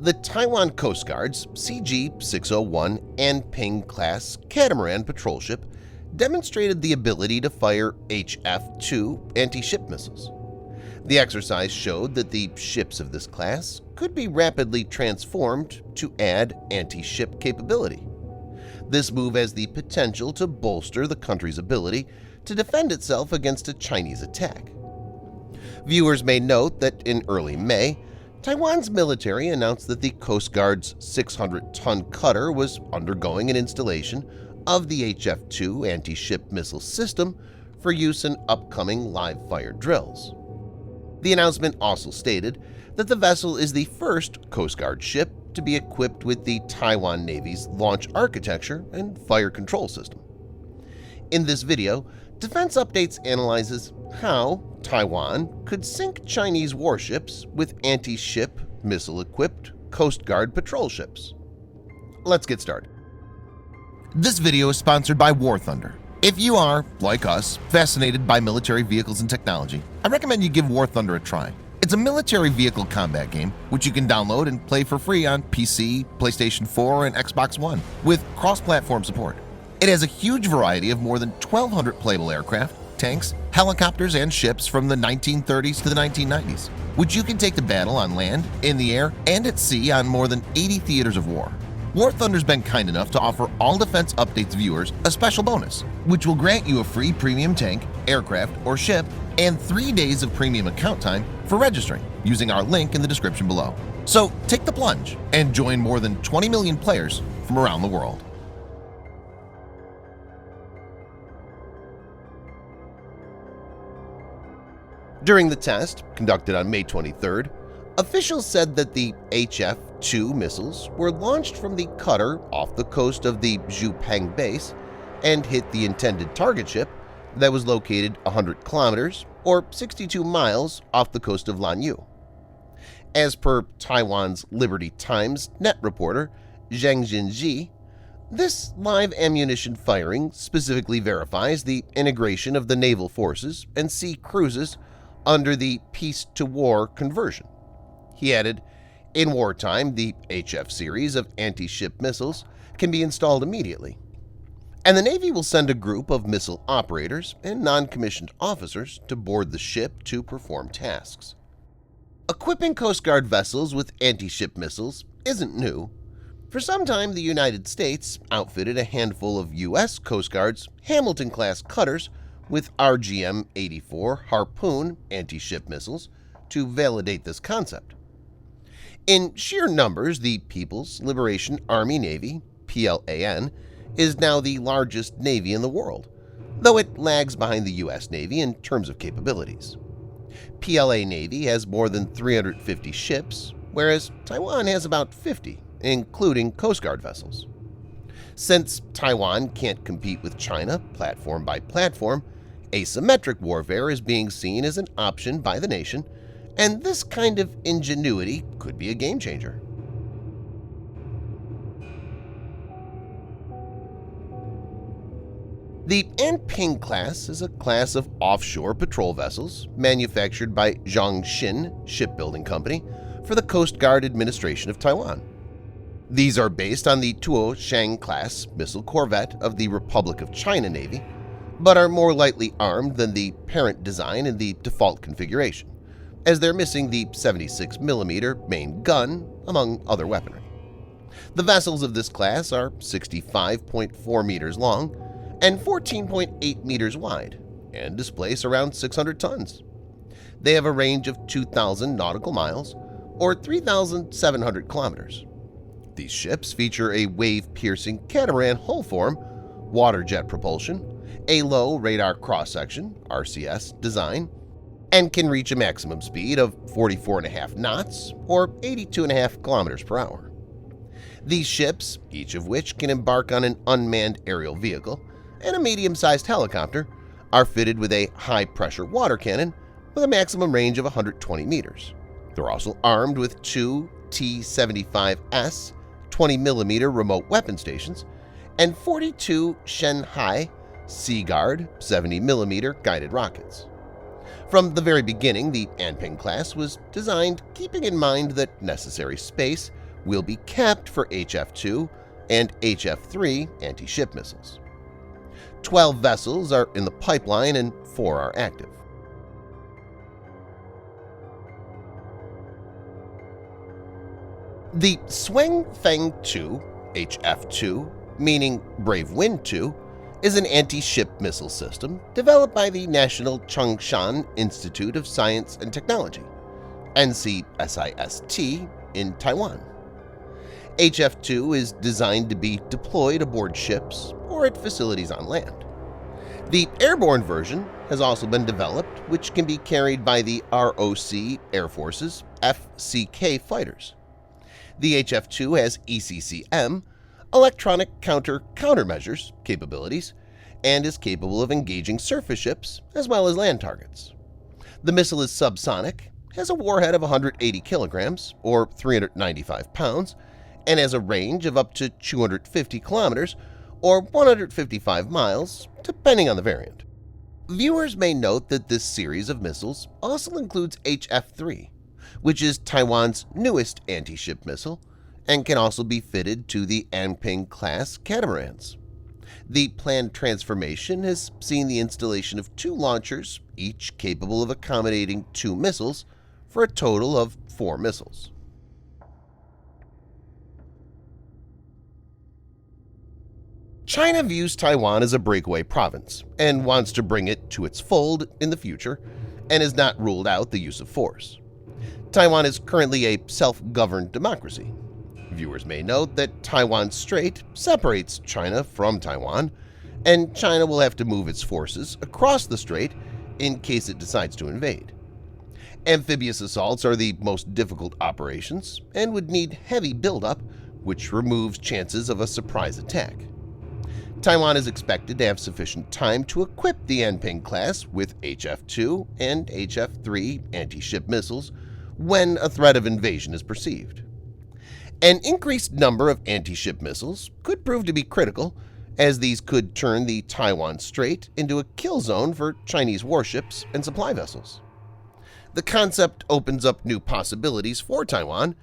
The Taiwan Coast Guard's CG-601 Anping-class catamaran patrol ship demonstrated the ability to fire HF-2 anti-ship missiles. The exercise showed that the ships of this class could be rapidly transformed to add anti-ship capability. This move has the potential to bolster the country's ability to defend itself against a Chinese attack. Viewers may note that in early May, Taiwan's military announced that the Coast Guard's 600-ton cutter was undergoing an installation of the HF-2 anti-ship missile system for use in upcoming live-fire drills. The announcement also stated that the vessel is the first Coast Guard ship to be equipped with the Taiwan Navy's launch architecture and fire control system. In this video, Defense Updates analyzes how Taiwan could sink Chinese warships with anti-ship, missile-equipped Coast Guard patrol ships. Let's get started. This video is sponsored by War Thunder. If you are, like us, fascinated by military vehicles and technology, I recommend you give War Thunder a try. It's a military vehicle combat game which you can download and play for free on PC, PlayStation 4, and Xbox One with cross-platform support. It has a huge variety of more than 1,200 playable aircraft, tanks, helicopters, and ships from the 1930s to the 1990s, which you can take to battle on land, in the air, and at sea on more than 80 theaters of war. War Thunder's been kind enough to offer all Defense Updates viewers a special bonus, which will grant you a free premium tank, aircraft, or ship, and 3 days of premium account time for registering using our link in the description below. So take the plunge and join more than 20 million players from around the world. During the test, conducted on May 23rd, officials said that the HF-2 missiles were launched from the cutter off the coast of the Zhupeng base and hit the intended target ship that was located 100 kilometers or 62 miles off the coast of Lanyu. As per Taiwan's Liberty Times net reporter Zhang Jinji, this live ammunition firing specifically verifies the integration of the naval forces and sea cruises under the peace-to-war conversion. He added, "In wartime, the HF series of anti-ship missiles can be installed immediately, and the Navy will send a group of missile operators and non-commissioned officers to board the ship to perform tasks." Equipping Coast Guard vessels with anti-ship missiles isn't new. For some time, the United States outfitted a handful of U.S. Coast Guard's Hamilton-class cutters with RGM-84 Harpoon anti-ship missiles to validate this concept. In sheer numbers, the People's Liberation Army Navy, PLAN, is now the largest Navy in the world, though it lags behind the U.S. Navy in terms of capabilities. PLA Navy has more than 350 ships, whereas Taiwan has about 50, including Coast Guard vessels. Since Taiwan can't compete with China platform by platform, asymmetric warfare is being seen as an option by the nation, and this kind of ingenuity could be a game-changer. The Anping-class is a class of offshore patrol vessels manufactured by Zhongxin Shipbuilding Company for the Coast Guard Administration of Taiwan. These are based on the Tuo-Shang-class missile corvette of the Republic of China Navy, but are more lightly armed than the parent design in the default configuration, as they're missing the 76mm main gun, among other weaponry. The vessels of this class are 65.4 meters long and 14.8 meters wide and displace around 600 tons. They have a range of 2,000 nautical miles or 3,700 kilometers. These ships feature a wave-piercing catamaran hull form, water jet propulsion, a low radar cross-section (RCS) design, and can reach a maximum speed of 44.5 knots or 82.5 kilometers per hour. These ships, each of which can embark on an unmanned aerial vehicle and a medium-sized helicopter, are fitted with a high-pressure water cannon with a maximum range of 120 meters. They're also armed with two T-75S 20mm remote weapon stations and 42 Shanghai Seaguard 70mm guided rockets. From the very beginning, the Anping-class was designed keeping in mind that necessary space will be capped for HF-2 and HF-3 anti-ship missiles. 12 vessels are in the pipeline and 4 are active. The FENG 2, HF-2, meaning Brave Wind 2, is an anti-ship missile system developed by the National Chung-Shan Institute of Science and Technology, NCSIST, in Taiwan. HF-2 is designed to be deployed aboard ships or at facilities on land. The airborne version has also been developed, which can be carried by the ROC Air Force's FCK fighters. The HF-2 has ECCM, electronic countermeasures capabilities, and is capable of engaging surface ships as well as land targets. The missile is subsonic, has a warhead of 180 kilograms or 395 pounds, and has a range of up to 250 kilometers or 155 miles, depending on the variant. Viewers may note that this series of missiles also includes HF-3, which is Taiwan's newest anti-ship missile and can also be fitted to the Anping-class catamarans. The planned transformation has seen the installation of 2 launchers, each capable of accommodating 2 missiles, for a total of 4 missiles. China views Taiwan as a breakaway province and wants to bring it to its fold in the future and has not ruled out the use of force. Taiwan is currently a self-governed democracy. Viewers may note that Taiwan Strait separates China from Taiwan, and China will have to move its forces across the strait in case it decides to invade. Amphibious assaults are the most difficult operations and would need heavy buildup, which removes chances of a surprise attack. Taiwan is expected to have sufficient time to equip the Anping-class with HF-2 and HF-3 anti-ship missiles when a threat of invasion is perceived. An increased number of anti-ship missiles could prove to be critical, as these could turn the Taiwan Strait into a kill zone for Chinese warships and supply vessels. The concept opens up new possibilities for Taiwan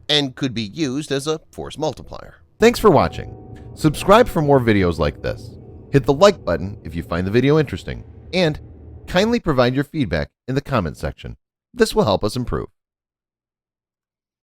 and could be used as a force multiplier. Thanks for watching. Subscribe for more videos like this. Hit the like button if you find the video interesting, and kindly provide your feedback in the comment section. This will help us improve.